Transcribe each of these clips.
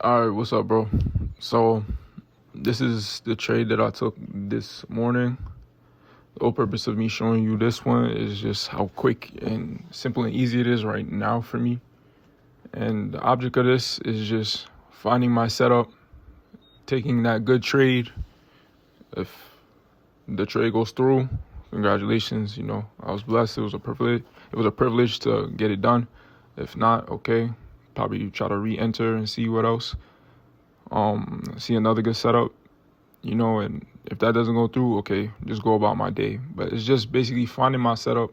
All right, what's up, bro? So, this is the trade that I took this morning. The whole purpose of me showing you this one is just how quick and simple and easy it is right now for me. And the object of this is just finding my setup, taking that good trade. If the trade goes through, congratulations. I was blessed. It was a privilege. It was a privilege to get it done. If not, okay, probably try to re-enter and see what else. See another good setup, and if that doesn't go through, okay, just go about my day. But it's just basically finding my setup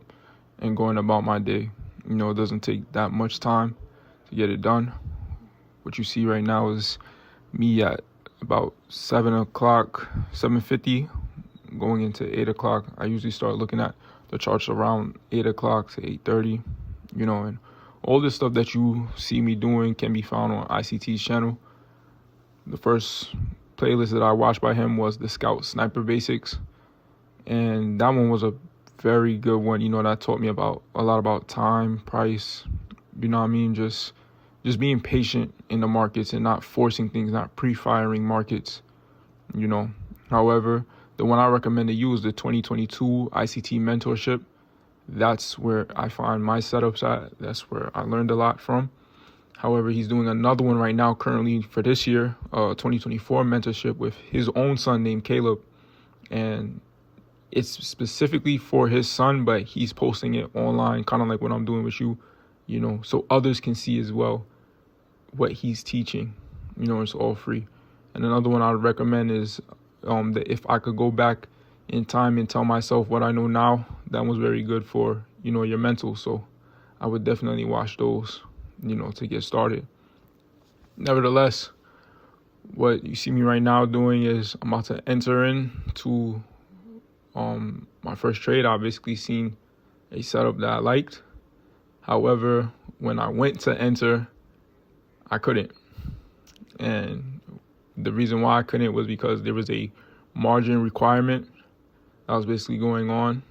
and going about my day. It doesn't take that much time to get it done. What you see right now is me at about 7 o'clock, 7:50, going into 8 o'clock. I usually start looking at the charts around 8 o'clock to 8:30, and all this stuff that you see me doing can be found on ICT's channel. The first playlist that I watched by him was the Scout Sniper Basics, and that one was a very good one. That taught me about a lot about time, price, just being patient in the markets and not forcing things, not pre-firing markets, However, the one I recommend to you is the 2022 ICT mentorship. That's where I find my setups at. That's where I learned a lot from. However, he's doing another one right now currently for this year, 2024 mentorship with his own son named Caleb. And it's specifically for his son, but he's posting it online, kind of like what I'm doing with you, so others can see as well what he's teaching. It's all free. And another one I would recommend is that if I could go back in time and tell myself what I know now, that was very good for, your mental. So I would definitely watch those, to get started. Nevertheless, what you see me right now doing is I'm about to enter into my first trade. I basically seen a setup that I liked. However, when I went to enter, I couldn't. And the reason why I couldn't was because there was a margin requirement that was basically going on.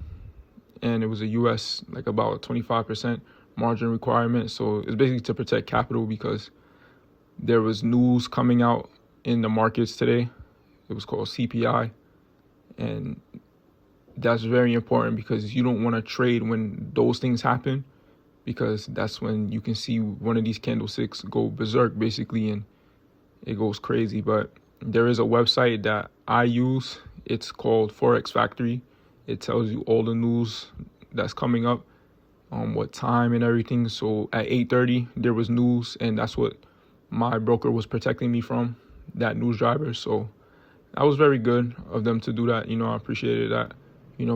And it was a US, like about 25% margin requirement. So it's basically to protect capital because there was news coming out in the markets today. It was called CPI. And that's very important because you don't want to trade when those things happen, because that's when you can see one of these candlesticks go berserk basically and it goes crazy. But there is a website that I use. It's called Forex Factory. It tells you all the news that's coming up, what time and everything. So at 8:30 there was news, and that's what my broker was protecting me from, that news driver. So that was very good of them to do that. I appreciated that.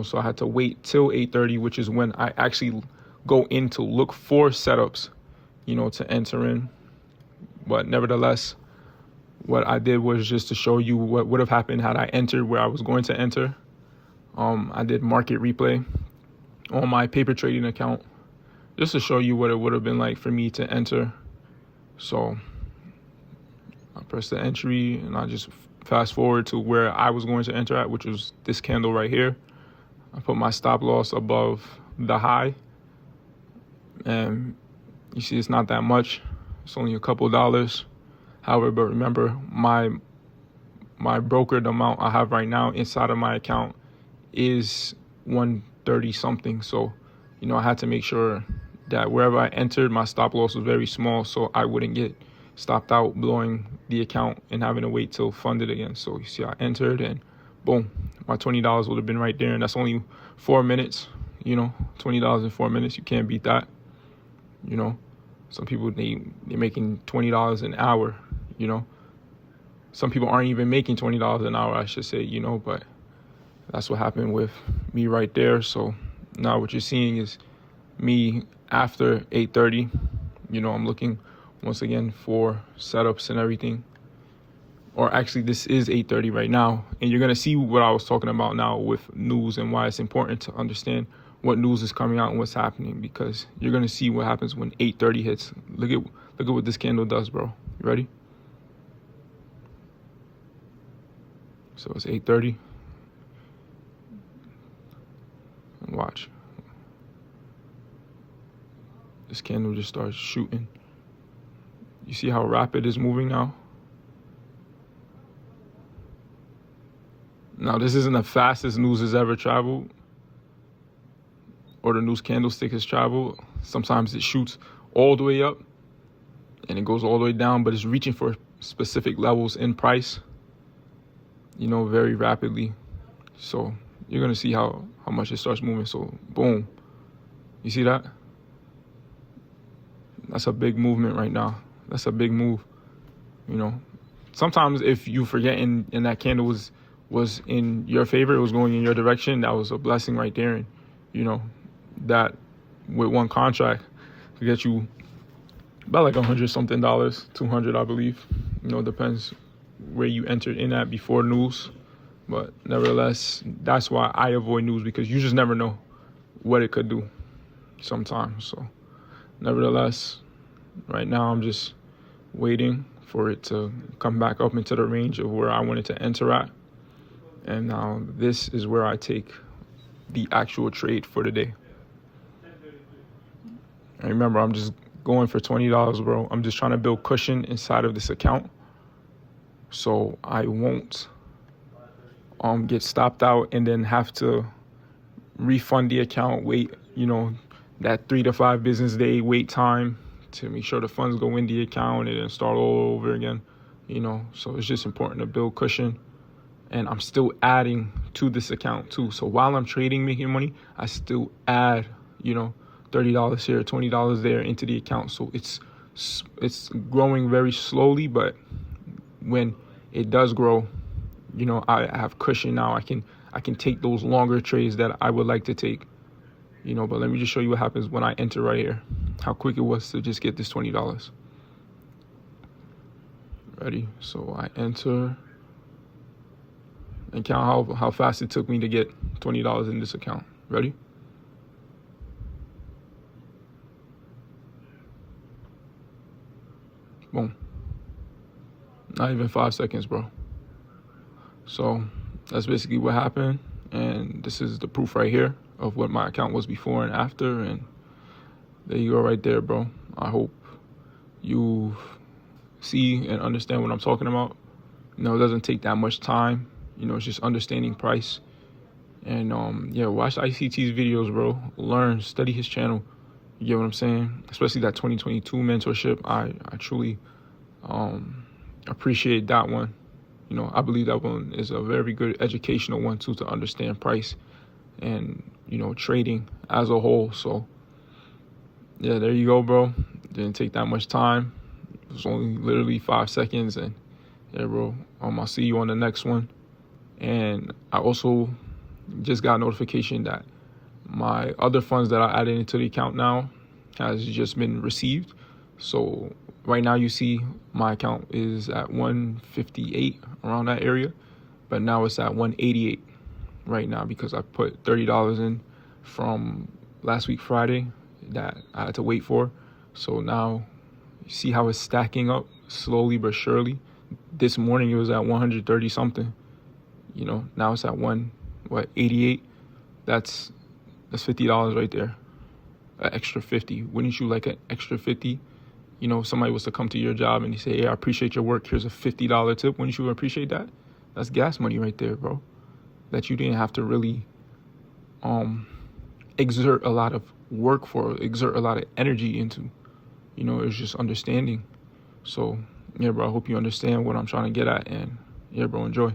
So I had to wait till 8:30, which is when I actually go in to look for setups, to enter in. But nevertheless, what I did was just to show you what would have happened had I entered where I was going to enter. I did market replay on my paper trading account just to show you what it would have been like for me to enter. So I pressed the entry and I just fast forward to where I was going to enter at, which was this candle right here. I put my stop loss above the high, and you see it's not that much. It's only a couple dollars. However, but remember, my brokered amount I have right now inside of my account is 130 something. So, I had to make sure that wherever I entered, my stop loss was very small so I wouldn't get stopped out, blowing the account and having to wait till funded again. So you see I entered and boom, my $20 would have been right there. And that's only 4 minutes, $20 in 4 minutes. You can't beat that. Some people, they're making $20 an hour, Some people aren't even making $20 an hour, I should say, but that's what happened with me right there. So now what you're seeing is me after 8:30. I'm looking once again for setups and everything. Or actually, this is 8:30 right now. And you're going to see what I was talking about now with news and why it's important to understand what news is coming out and what's happening, because you're going to see what happens when 8:30 hits. Look at what this candle does, bro. You ready? So it's 8:30. And watch. This candle just starts shooting. You see how rapid it's moving now? Now, this isn't the fastest news has ever traveled, or the news candlestick has traveled. Sometimes it shoots all the way up and it goes all the way down, but it's reaching for specific levels in price, very rapidly. So you're going to see how much it starts moving. So boom, you see that? That's a big movement right now. That's a big move. Sometimes if you forget and that candle was in your favor, it was going in your direction, that was a blessing right there. And that with one contract to get you about like $100 something, $200 I believe. Depends where you entered in at before news. But nevertheless, that's why I avoid news, because you just never know what it could do sometimes. So nevertheless, right now I'm just waiting for it to come back up into the range of where I wanted to enter at. And now this is where I take the actual trade for the day. And remember, I'm just going for $20, bro. I'm just trying to build cushion inside of this account so I won't get stopped out and then have to refund the account, wait, that 3 to 5 business day wait time to make sure the funds go in the account and then start all over again, So it's just important to build cushion. And I'm still adding to this account too. So while I'm trading, making money, I still add, $30 here, $20 there into the account. So it's growing very slowly, but when it does grow, I have cushion now. I can take those longer trades that I would like to take, but let me just show you what happens when I enter right here, how quick it was to just get this $20. Ready? So I enter and count how fast it took me to get $20 in this account. Ready? Boom. Not even 5 seconds, bro. So that's basically what happened. And this is the proof right here of what my account was before and after. And there you go right there, bro. I hope you see and understand what I'm talking about. It doesn't take that much time. It's just understanding price. And watch ICT's videos, bro. Learn, study his channel. You get what I'm saying? Especially that 2022 mentorship. I truly appreciate that one. I believe that one is a very good educational one too, to understand price and, trading as a whole. So yeah, there you go, bro. Didn't take that much time. It was only literally 5 seconds. And yeah, bro, I'll see you on the next one. And I also just got notification that my other funds that I added into the account now has just been received. So right now you see my account is at 158, around that area, but now it's at 188 right now because I put $30 in from last week Friday that I had to wait for. So now you see how it's stacking up slowly but surely. This morning it was at 130 something. Now it's at 88. That's $50 right there. An extra 50. Wouldn't you like an extra 50? If somebody was to come to your job and they say, hey, I appreciate your work, here's a $50 tip. Wouldn't you appreciate that? That's gas money right there, bro. That you didn't have to really exert a lot of work for, exert a lot of energy into. It's just understanding. So yeah, bro, I hope you understand what I'm trying to get at. And yeah, bro, enjoy.